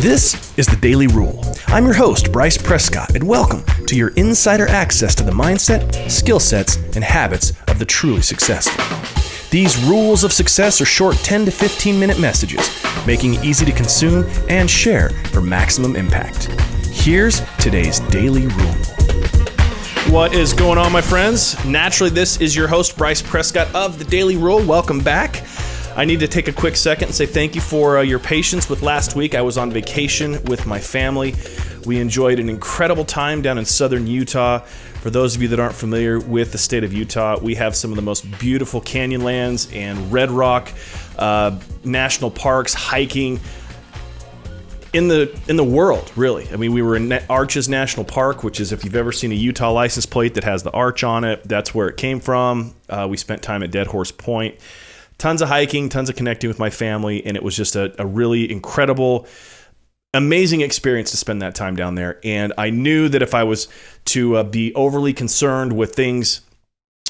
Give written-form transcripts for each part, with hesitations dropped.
This is The Daily Rule. I'm your host, Bryce Prescott, and welcome to your insider access to the mindset, skill sets, and habits of the truly successful. These rules of success are short 10 to 15-minute messages, making it easy to consume and share for maximum impact. Here's today's Daily Rule. What is going on, my friends? Naturally, this is your host, Bryce Prescott of The Daily Rule. Welcome back. I need to take a quick second and say thank you for your patience with last week. I was on vacation with my family. We enjoyed an incredible time down in southern Utah. For those of you that aren't familiar with the state of Utah, we have some of the most beautiful canyon lands and red rock national parks, hiking in the world, really. I mean, we were in Arches National Park, which is, if you've ever seen a Utah license plate that has the arch on it, that's where it came from. We spent time at Dead Horse Point. Tons of hiking, tons of connecting with my family, and it was just a really incredible, amazing experience to spend that time down there. And I knew that if I was to be overly concerned with things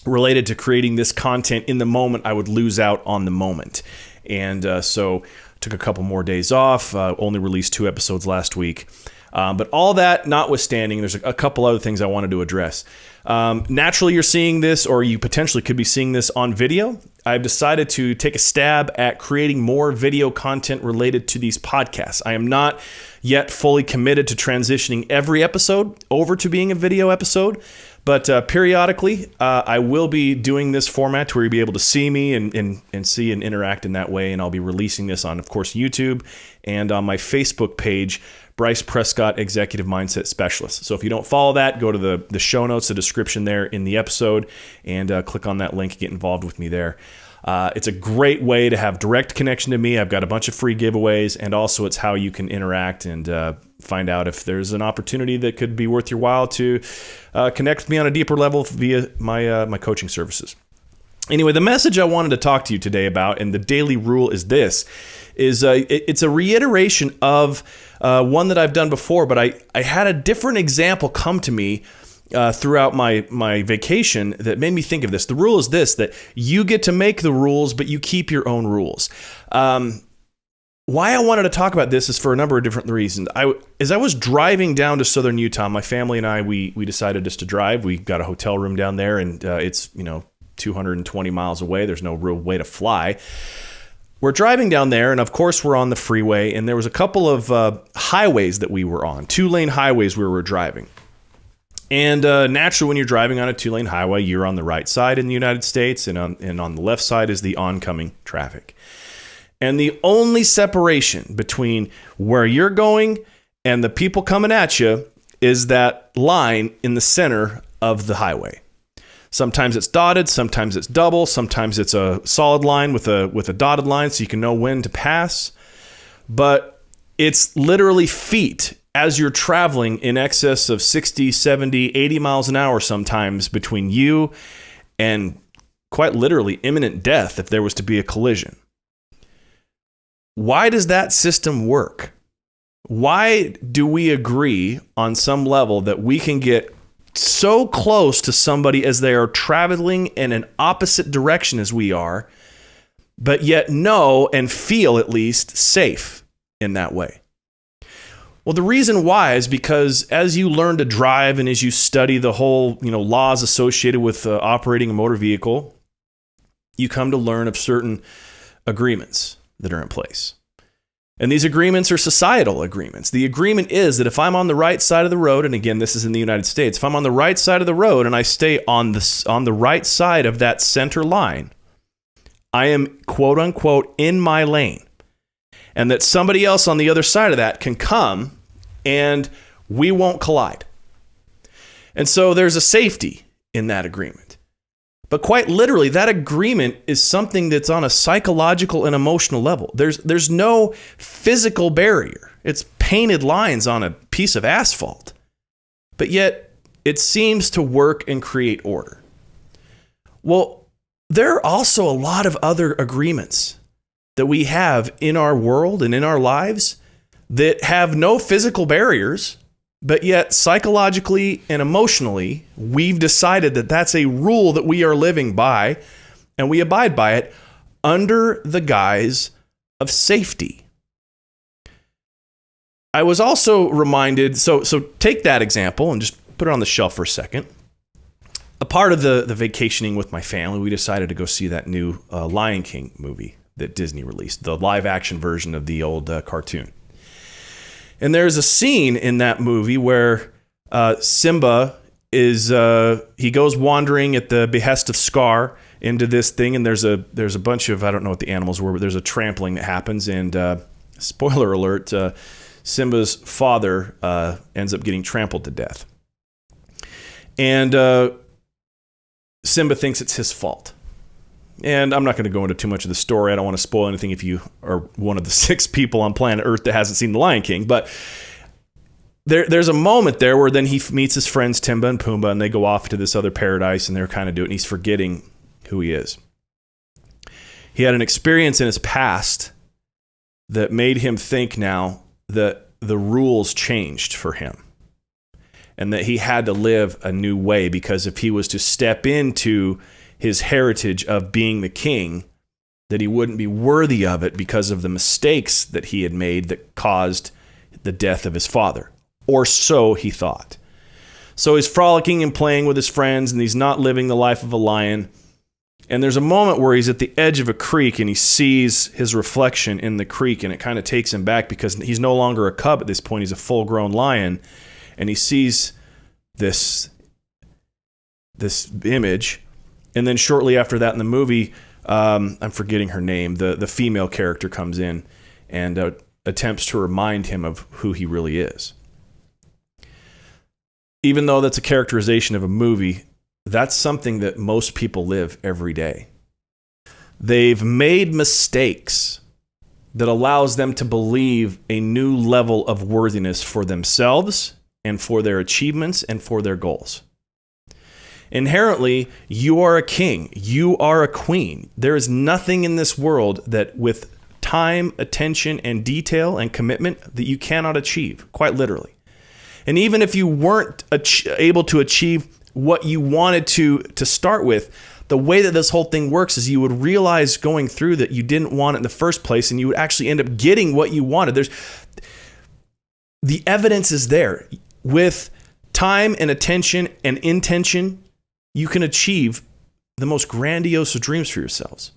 related to creating this content in the moment, I would lose out on the moment. And so took a couple more days off, only released 2 episodes last week. But all that notwithstanding, there's a couple other things I wanted to address. Naturally, you're seeing this, or you potentially could be seeing this on video. I've decided to take a stab at creating more video content related to these podcasts. I am not yet fully committed to transitioning every episode over to being a video episode, but periodically I will be doing this format where you'll be able to see me and see and interact in that way, and I'll be releasing this on, of course, YouTube and on my Facebook page, Bryce Prescott, Executive Mindset Specialist. So if you don't follow that, go to the show notes, the description there in the episode, and click on that link, get involved with me there. It's a great way to have direct connection to me. I've got a bunch of free giveaways, and also it's how you can interact and find out if there's an opportunity that could be worth your while to connect with me on a deeper level via my coaching services. Anyway, the message I wanted to talk to you today about, and the daily rule is this, it's a reiteration of one that I've done before, but I had a different example come to me throughout my vacation that made me think of this. The rule is this, that you get to make the rules, but you keep your own rules. Why I wanted to talk about this is for a number of different reasons. As I was driving down to southern Utah, my family and I, we decided just to drive. We got a hotel room down there, and it's 220 miles away. There's no real way to fly. We're driving down there, and of course we're on the freeway, and there was a couple of highways that we were on, 2-lane highways where we were driving. And naturally, when you're driving on a 2-lane highway, you're on the right side in the United States, and on the left side is the oncoming traffic. And the only separation between where you're going and the people coming at you is that line in the center of the highway. Sometimes it's dotted, sometimes it's double, sometimes it's a solid line with a dotted line so you can know when to pass. But it's literally feet as you're traveling in excess of 60, 70, 80 miles an hour sometimes between you and quite literally imminent death if there was to be a collision. Why does that system work? Why do we agree on some level that we can get so close to somebody as they are traveling in an opposite direction as we are, but yet know and feel at least safe in that way? Well, the reason why is because as you learn to drive and as you study the whole, laws associated with operating a motor vehicle, you come to learn of certain agreements that are in place. And these agreements are societal agreements. The agreement is that if I'm on the right side of the road, and again, this is in the United States, if I'm on the right side of the road and I stay on the right side of that center line, I am, quote unquote, in my lane. And that somebody else on the other side of that can come and we won't collide. And so there's a safety in that agreement. But quite literally, that agreement is something that's on a psychological and emotional level. There's no physical barrier. It's painted lines on a piece of asphalt. But yet, it seems to work and create order. Well, there are also a lot of other agreements that we have in our world and in our lives that have no physical barriers, but yet psychologically and emotionally, we've decided that that's a rule that we are living by, and we abide by it under the guise of safety. I was also reminded, so take that example and just put it on the shelf for a second. A part of the vacationing with my family, we decided to go see that new Lion King movie that Disney released, the live action version of the old cartoon. And there's a scene in that movie where Simba he goes wandering at the behest of Scar into this thing, and there's a bunch of, I don't know what the animals were, but there's a trampling that happens, and spoiler alert, Simba's father ends up getting trampled to death. And Simba thinks it's his fault. And I'm not going to go into too much of the story. I don't want to spoil anything if you are one of the 6 people on planet Earth that hasn't seen The Lion King. But there's a moment there where then he meets his friends Timba and Pumbaa, and they go off to this other paradise, and they're kind of doing it, and he's forgetting who he is. He had an experience in his past that made him think now that the rules changed for him, and that he had to live a new way, because if he was to step into his heritage of being the king, that he wouldn't be worthy of it because of the mistakes that he had made that caused the death of his father. Or so he thought. So he's frolicking and playing with his friends, and he's not living the life of a lion. And there's a moment where he's at the edge of a creek, and he sees his reflection in the creek, and it kind of takes him back, because he's no longer a cub at this point. He's a full-grown lion, and he sees this image. And then shortly after that in the movie, I'm forgetting her name, the female character comes in and attempts to remind him of who he really is. Even though that's a characterization of a movie, that's something that most people live every day. They've made mistakes that allows them to believe a new level of worthiness for themselves and for their achievements and for their goals. Inherently, you are a king. You are a queen. There is nothing in this world that with time, attention, and detail and commitment that you cannot achieve, quite literally. And even if you weren't able to achieve what you wanted to start with, the way that this whole thing works is you would realize going through that you didn't want it in the first place, and you would actually end up getting what you wanted. The evidence is there. With time and attention and intention, you can achieve the most grandiose of dreams for yourselves.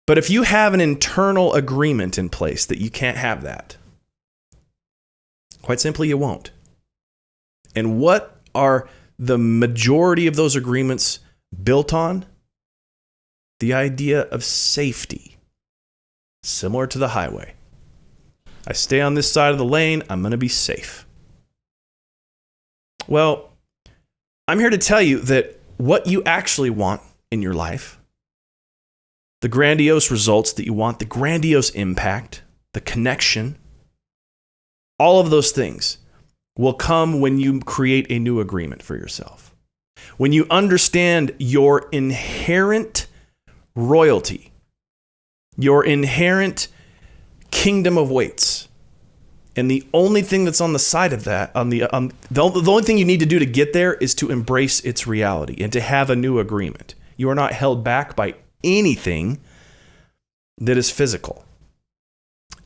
But if you have an internal agreement in place that you can't have that, quite simply, you won't. And what are the majority of those agreements built on? The idea of safety, similar to the highway. I stay on this side of the lane, I'm going to be safe. Well, I'm here to tell you that what you actually want in your life, the grandiose results that you want, the grandiose impact, the connection, all of those things will come when you create a new agreement for yourself. When you understand your inherent royalty, your inherent kingdom of weights. And the only thing that's on the side of that, the only thing you need to do to get there is to embrace its reality and to have a new agreement. You are not held back by anything that is physical.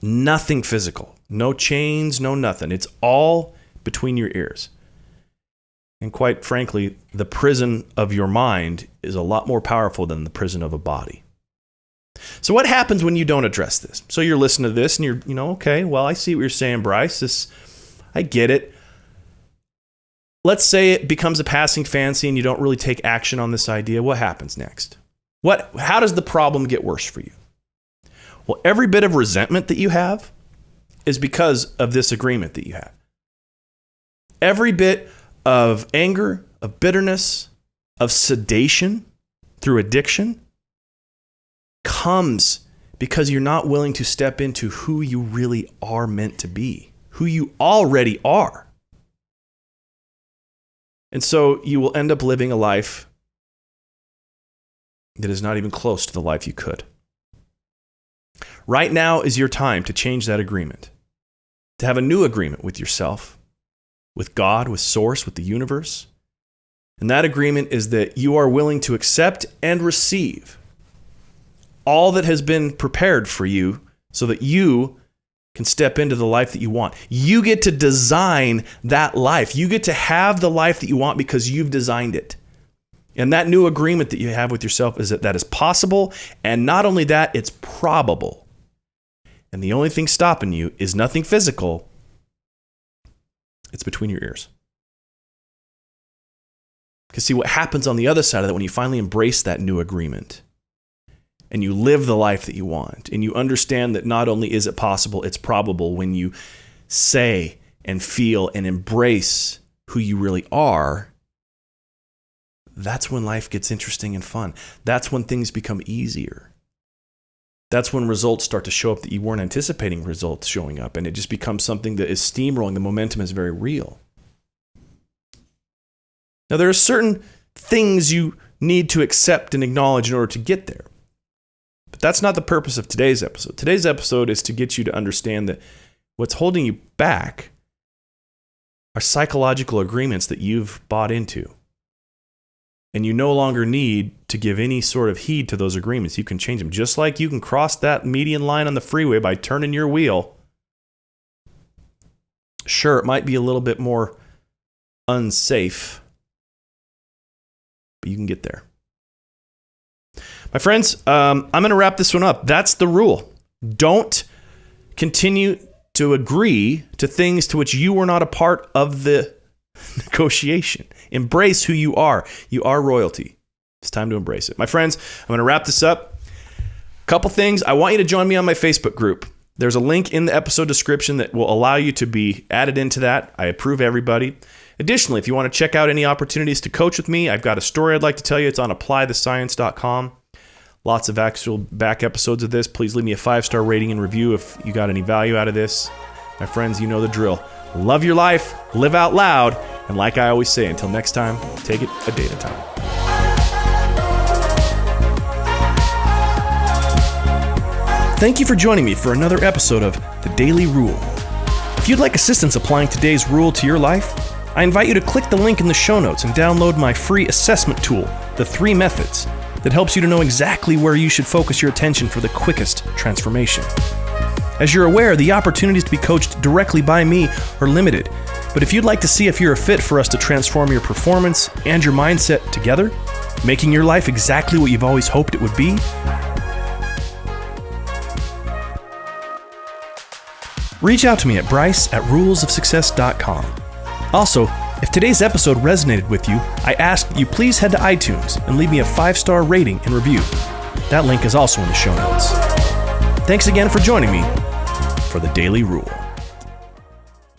Nothing physical. No chains, no nothing. It's all between your ears. And quite frankly, the prison of your mind is a lot more powerful than the prison of a body. So what happens when you don't address this? So you're listening to this and you're, okay, well, I see what you're saying, Bryce. I get it. Let's say it becomes a passing fancy and you don't really take action on this idea. What happens next? How does the problem get worse for you? Well, every bit of resentment that you have is because of this agreement that you have. Every bit of anger, of bitterness, of sedation through addiction comes because you're not willing to step into who you really are meant to be, who you already are. And so you will end up living a life that is not even close to the life you could. Right now is your time to change that agreement, to have a new agreement with yourself, with God, with Source, with the universe. And that agreement is that you are willing to accept and receive all that has been prepared for you so that you can step into the life that you want. You get to design that life. You get to have the life that you want because you've designed it. And that new agreement that you have with yourself is that is possible. And not only that, it's probable. And the only thing stopping you is nothing physical. It's between your ears. Because see, what happens on the other side of that when you finally embrace that new agreement and you live the life that you want and you understand that not only is it possible, it's probable when you say and feel and embrace who you really are, that's when life gets interesting and fun. That's when things become easier. That's when results start to show up that you weren't anticipating results showing up, and it just becomes something that is steamrolling. The momentum is very real. Now, there are certain things you need to accept and acknowledge in order to get there. But that's not the purpose of today's episode. Today's episode is to get you to understand that what's holding you back are psychological agreements that you've bought into. And you no longer need to give any sort of heed to those agreements. You can change them. Just like you can cross that median line on the freeway by turning your wheel. Sure, it might be a little bit more unsafe, but you can get there. My friends, I'm going to wrap this one up. That's the rule. Don't continue to agree to things to which you were not a part of the negotiation. Embrace who you are. You are royalty. It's time to embrace it. My friends, I'm going to wrap this up. Couple things. I want you to join me on my Facebook group. There's a link in the episode description that will allow you to be added into that. I approve everybody. Additionally, if you want to check out any opportunities to coach with me, I've got a story I'd like to tell you. It's on applythescience.com. Lots of actual back episodes of this. Please leave me a 5-star rating and review if you got any value out of this. My friends, you know the drill. Love your life, live out loud, and like I always say, until next time, take it a day at a time. Thank you for joining me for another episode of The Daily Rule. If you'd like assistance applying today's rule to your life, I invite you to click the link in the show notes and download my free assessment tool, The 3 Methods, that helps you to know exactly where you should focus your attention for the quickest transformation. As you're aware, the opportunities to be coached directly by me are limited, but if you'd like to see if you're a fit for us to transform your performance and your mindset together, making your life exactly what you've always hoped it would be, reach out to me at bryce@rulesofsuccess.com. Also, if today's episode resonated with you, I ask that you please head to iTunes and leave me a 5-star rating and review. That link is also in the show notes. Thanks again for joining me for The Daily Rule.